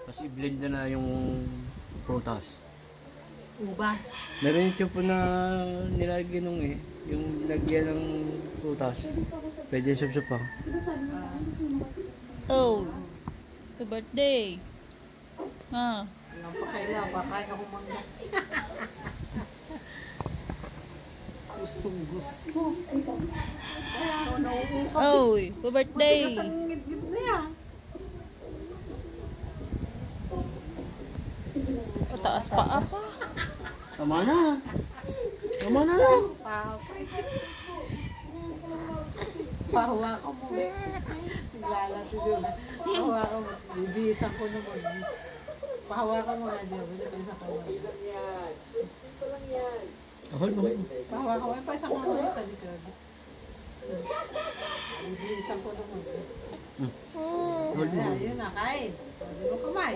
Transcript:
Tapos i-blend na yung prutas. Ubas. Meron yung tsupo na nilagyan nung yung lagyan ng prutas. Pwede yung sup-sup pa. Oh, happy birthday. Ha? Alam pa kailan, baka ako mangga. Gustong gusto. Kaya ako nauukap. Oh, happy birthday. Matigas ang ngit-ngit na yan. Pataas pa ako. Tama na. Tama na. Pahawakan mo. Naglalati doon. Pahawakan mo. Bibihisan ko naman. Pahawakan mo nga dyan. Bibihisan ko naman. Ito lang yan. Hold mo. Pahawakan mo. Paisa ko naman sa likod. Bibihisan ko naman. Hold mo. Yun na, kain. Hindi mo kamay.